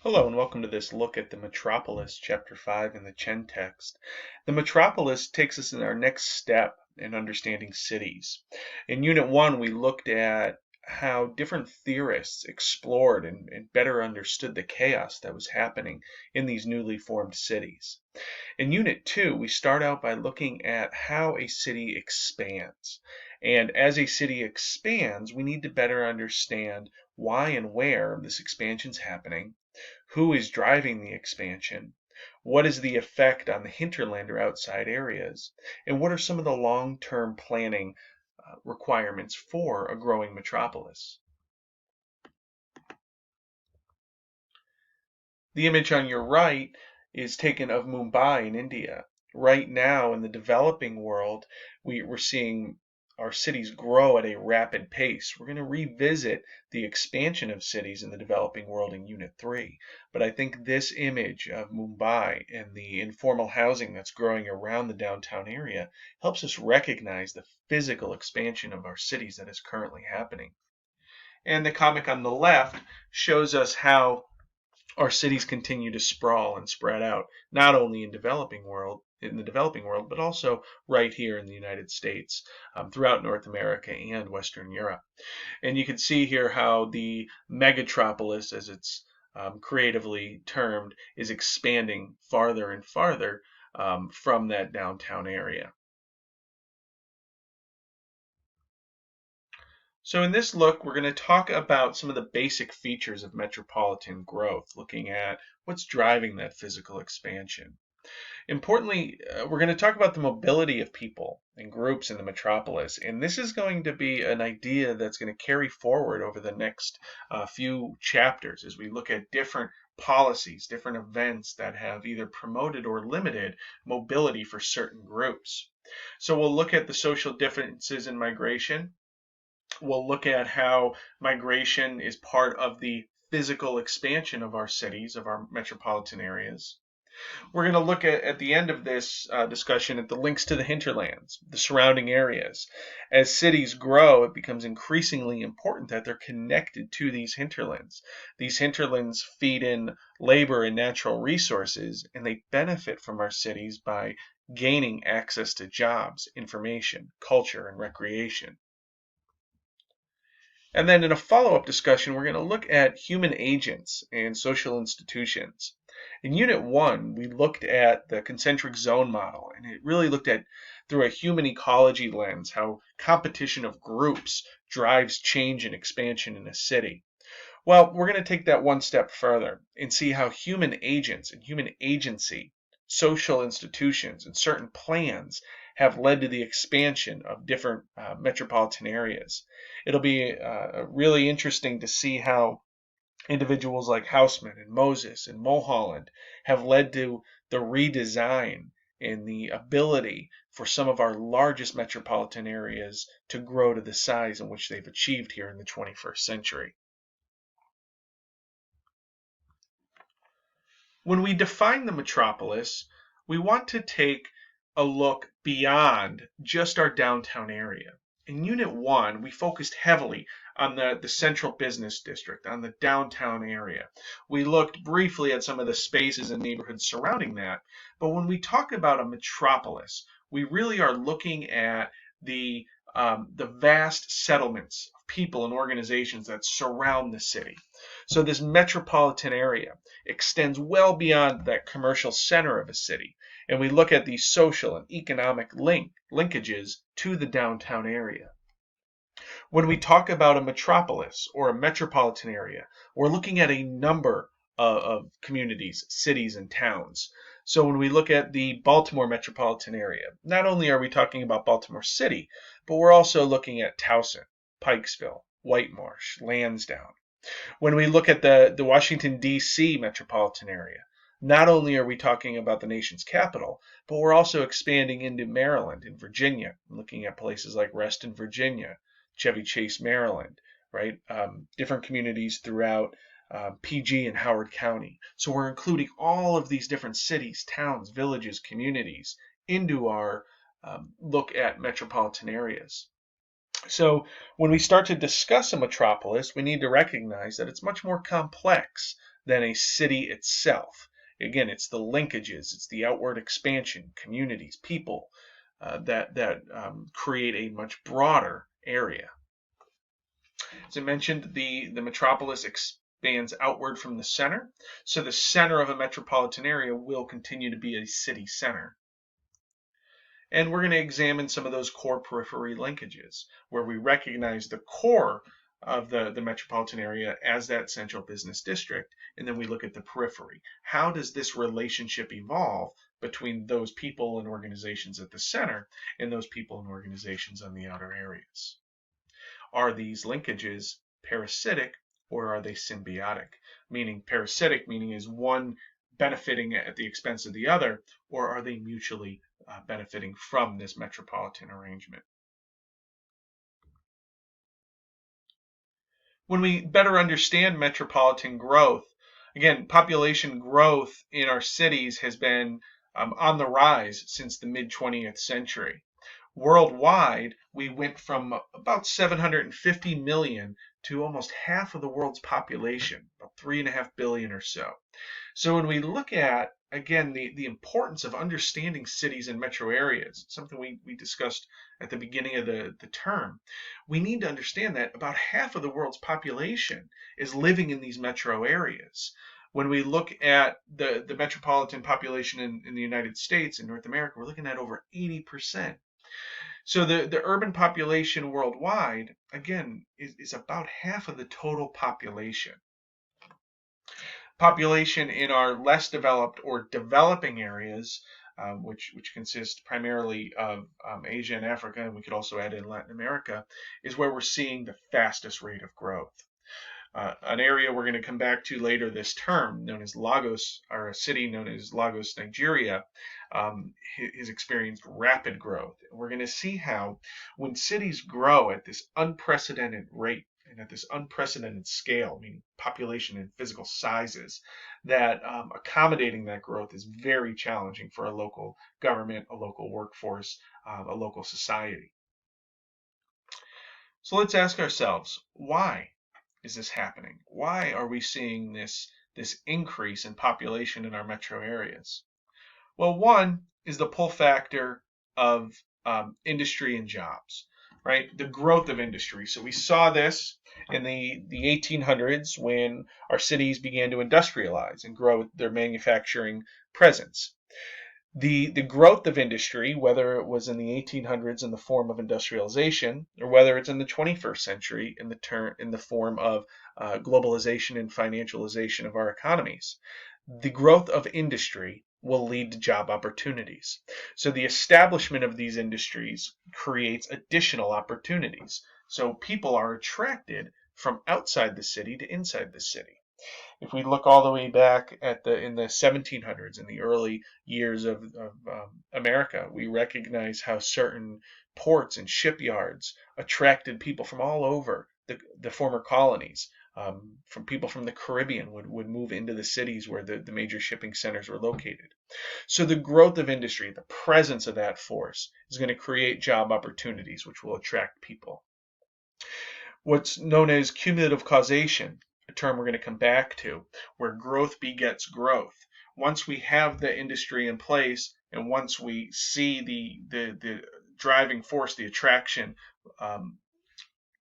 Hello and welcome to this look at the Metropolis, Chapter 5 in the Chen text. The Metropolis takes us in our next step in understanding cities. In Unit 1, we looked at how different theorists explored and better understood the chaos that was happening in these newly formed cities. In Unit 2, we start out by looking at how a city expands. And as a city expands, we need to better understand why and where this expansion is happening, who is driving the expansion, what is the effect on the hinterland or outside areas, and what are some of the long-term planning requirements for a growing metropolis. The image on your right is taken of Mumbai in India. Right now in the developing world, we're seeing our cities grow at a rapid pace. We're going to revisit the expansion of cities in the developing world in Unit 3. But I think this image of Mumbai and the informal housing that's growing around the downtown area helps us recognize the physical expansion of our cities that is currently happening. And the comic on the left shows us how our cities continue to sprawl and spread out, not only in the developing world, but also right here in the United States, throughout North America and Western Europe. And you can see here how the megatropolis, as it's creatively termed, is expanding farther and farther from that downtown area. So in this look, we're going to talk about some of the basic features of metropolitan growth, looking at what's driving that physical expansion. Importantly, we're going to talk about the mobility of people and groups in the metropolis, and this is going to be an idea that's going to carry forward over the next few chapters as we look at different policies, different events that have either promoted or limited mobility for certain groups. So we'll look at the social differences in migration. We'll look at how migration is part of the physical expansion of our cities, of our metropolitan areas. We're going to look at the end of this discussion at the links to the hinterlands, the surrounding areas. As cities grow, it becomes increasingly important that they're connected to these hinterlands. These hinterlands feed in labor and natural resources, and they benefit from our cities by gaining access to jobs, information, culture, and recreation. And then in a follow-up discussion, we're going to look at human agents and social institutions. In Unit 1, we looked at the concentric zone model, and it really looked at, through a human ecology lens, how competition of groups drives change and expansion in a city. Well, we're going to take that one step further and see how human agents and human agency, social institutions, and certain plans have led to the expansion of different metropolitan areas. It'll be really interesting to see how individuals like Haussmann and Moses and Mulholland have led to the redesign and the ability for some of our largest metropolitan areas to grow to the size in which they've achieved here in the 21st century. When we define the metropolis, we want to take a look beyond just our downtown area. In Unit 1, we focused heavily on the central business district, on the downtown area. We looked briefly at some of the spaces and neighborhoods surrounding that, but when we talk about a metropolis, we really are looking at the vast settlements of people and organizations that surround the city. So this metropolitan area extends well beyond that commercial center of a city, and we look at the social and economic linkages to the downtown area. When we talk about a metropolis or a metropolitan area, we're looking at a number of communities, cities, and towns. So when we look at the Baltimore metropolitan area, not only are we talking about Baltimore City, but we're also looking at Towson, Pikesville, Whitemarsh, Lansdowne. When we look at the Washington, D.C. metropolitan area, not only are we talking about the nation's capital, but we're also expanding into Maryland and Virginia, looking at places like Reston, Virginia, Chevy Chase, Maryland, right? Different communities throughout PG and Howard County. So we're including all of these different cities, towns, villages, communities into our look at metropolitan areas. So when we start to discuss a metropolis, we need to recognize that it's much more complex than a city itself. Again, it's the linkages, it's the outward expansion, communities, people that create a much broader area. As I mentioned, the metropolis expands outward from the center, so the center of a metropolitan area will continue to be a city center. And we're going to examine some of those core periphery linkages, where we recognize the core of the metropolitan area as that central business district, and then we look at the periphery. How does this relationship evolve between those people and organizations at the center and those people and organizations on the outer areas? Are these linkages parasitic or are they symbiotic? Meaning parasitic, meaning is one benefiting at the expense of the other, or are they mutually benefiting from this metropolitan arrangement? When we better understand metropolitan growth, again, population growth in our cities has been on the rise since the mid 20th century. Worldwide, we went from about 750 million to almost half of the world's population, about 3.5 billion or so. So when we look at, again, the importance of understanding cities and metro areas, something we discussed at the beginning of the term, we need to understand that about half of the world's population is living in these metro areas. When we look at the metropolitan population in the United States and North America, we're looking at over 80%. So the urban population worldwide, again, is about half of the total population. Population in our less developed or developing areas, which consist primarily of Asia and Africa, and we could also add in Latin America, is where we're seeing the fastest rate of growth. An area we're going to come back to later this term, known as Lagos, or a city known as Lagos, Nigeria, has experienced rapid growth. We're going to see how when cities grow at this unprecedented rate and at this unprecedented scale, meaning population and physical sizes, that accommodating that growth is very challenging for a local government, a local workforce, a local society. So let's ask ourselves, why is this happening? Why are we seeing this increase in population in our metro areas? Well, one is the pull factor of industry and jobs, right? The growth of industry. So we saw this in the 1800s when our cities began to industrialize and grow their manufacturing presence. The growth of industry, whether it was in the 1800s in the form of industrialization, or whether it's in the 21st century in the form of globalization and financialization of our economies, the growth of industry will lead to job opportunities. So the establishment of these industries creates additional opportunities. So people are attracted from outside the city to inside the city. If we look all the way back in the 1700s, in the early years of America, we recognize how certain ports and shipyards attracted people from all over the former colonies. From people from the Caribbean would move into the cities where the major shipping centers were located. So the growth of industry, the presence of that force, is going to create job opportunities, which will attract people. What's known as cumulative causation, a term we're going to come back to, where growth begets growth. Once we have the industry in place, and once we see the driving force, the attraction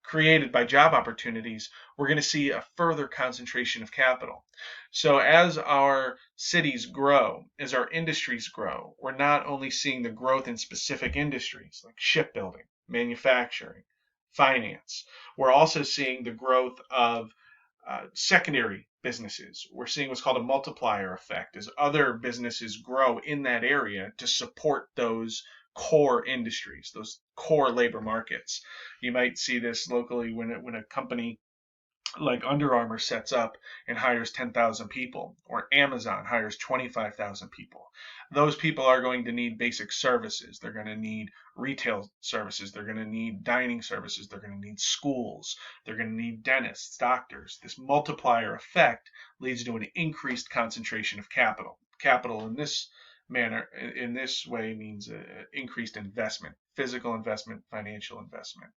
created by job opportunities, we're going to see a further concentration of capital. So as our cities grow, as our industries grow, we're not only seeing the growth in specific industries like shipbuilding, manufacturing, finance. We're also seeing the growth of secondary businesses. We're seeing what's called a multiplier effect as other businesses grow in that area to support those core industries, those core labor markets. You might see this locally when a company like Under Armour sets up and hires 10,000 people, or Amazon hires 25,000 people. Those people are going to need basic services. They're going to need retail services. They're going to need dining services. They're going to need schools. They're going to need dentists, doctors. This multiplier effect leads to an increased concentration of capital. Capital in this way means increased investment, physical investment, financial investment.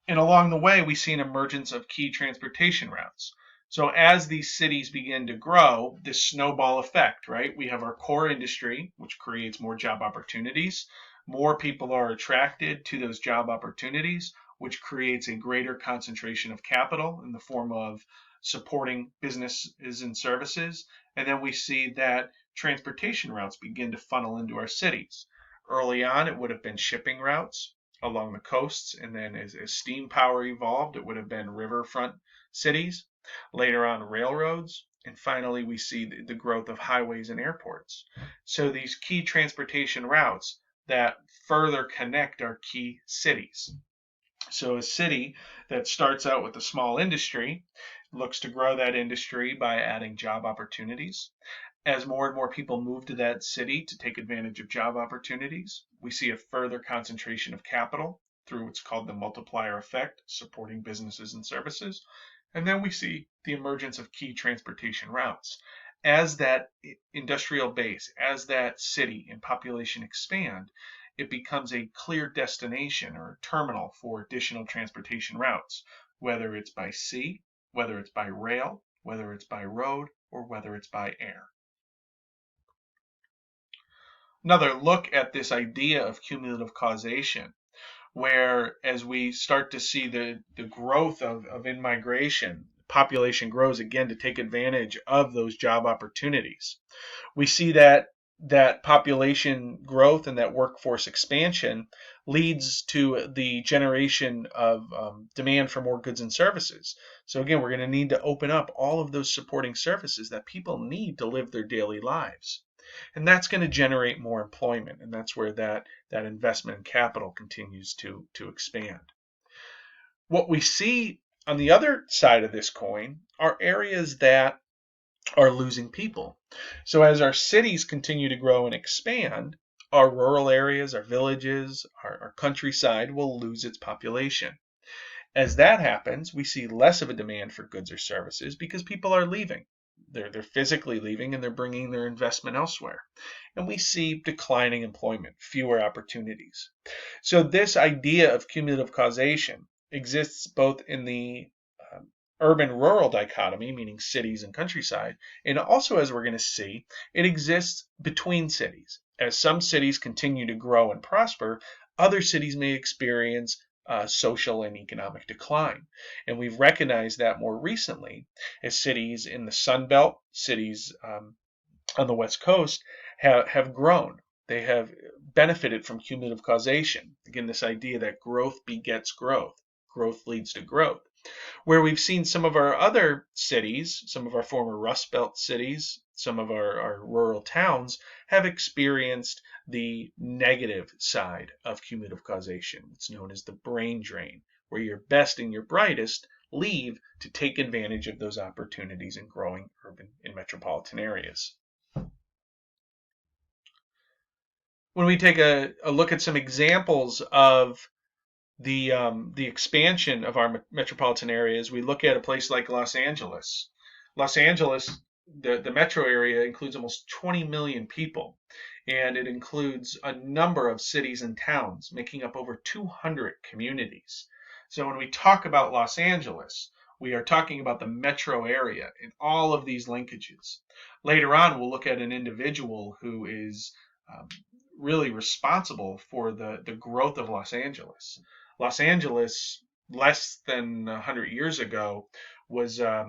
And along the way, we see an emergence of key transportation routes. So as these cities begin to grow, this snowball effect, right? We have our core industry, which creates more job opportunities. More people are attracted to those job opportunities, which creates a greater concentration of capital in the form of supporting businesses and services. And then we see that transportation routes begin to funnel into our cities. Early on, it would have been shipping routes along the coasts, and then as steam power evolved, it would have been riverfront cities, later on railroads, and finally we see the growth of highways and airports. So these key transportation routes that further connect our key cities. So a city that starts out with a small industry looks to grow that industry by adding job opportunities. As more and more people move to that city to take advantage of job opportunities, we see a further concentration of capital through what's called the multiplier effect, supporting businesses and services. And then we see the emergence of key transportation routes. As that industrial base, as that city and population expand, it becomes a clear destination or terminal for additional transportation routes, whether it's by sea, whether it's by rail, whether it's by road, or whether it's by air. Another look at this idea of cumulative causation, where as we start to see the growth of in-migration, population grows again to take advantage of those job opportunities. We see that population growth and that workforce expansion leads to the generation of demand for more goods and services. So again, we're going to need to open up all of those supporting services that people need to live their daily lives. And that's going to generate more employment, and that's where that investment in capital continues to expand. What we see on the other side of this coin are areas that are losing people. So as our cities continue to grow and expand, our rural areas, our villages, our countryside will lose its population. As that happens, we see less of a demand for goods or services because people are leaving. They're physically leaving and they're bringing their investment elsewhere. And we see declining employment, fewer opportunities. So this idea of cumulative causation exists both in the urban-rural dichotomy, meaning cities and countryside, and also, as we're going to see, it exists between cities. As some cities continue to grow and prosper, other cities may experience social and economic decline. And we've recognized that more recently as cities in the Sun Belt, cities on the West Coast have grown. They have benefited from cumulative causation. Again, this idea that growth begets growth. Growth leads to growth. Where we've seen some of our other cities, some of our former Rust Belt cities, some of our rural towns have experienced the negative side of cumulative causation. It's known as the brain drain, where your best and your brightest leave to take advantage of those opportunities in growing urban and metropolitan areas. When we take a look at some examples of the expansion of our metropolitan areas, we look at a place like Los Angeles. Los Angeles, the metro area includes almost 20 million people, and it includes a number of cities and towns, making up over 200 communities. So when we talk about Los Angeles, we are talking about the metro area and all of these linkages. Later on, we'll look at an individual who is really responsible for the growth of Los Angeles. Los Angeles, less than 100 years ago, was a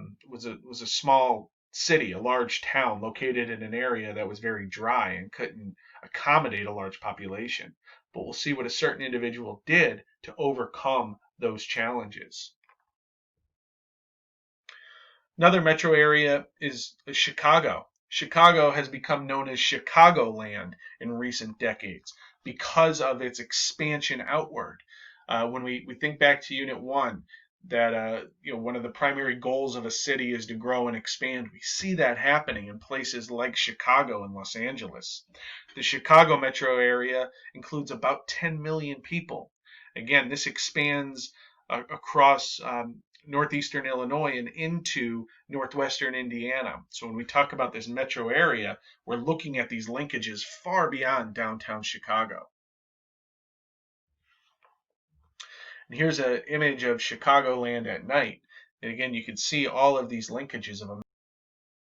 small city, a large town located in an area that was very dry and couldn't accommodate a large population. But we'll see what a certain individual did to overcome those challenges. Another metro area is Chicago. Chicago has become known as Chicagoland in recent decades because of its expansion outward. When we think back to Unit 1, that one of the primary goals of a city is to grow and expand, we see that happening in places like Chicago and Los Angeles. The Chicago metro area includes about 10 million people. Again, this expands across northeastern Illinois and into northwestern Indiana. So when we talk about this metro area, we're looking at these linkages far beyond downtown Chicago. And here's an image of Chicagoland at night. And again, you can see all of these linkages of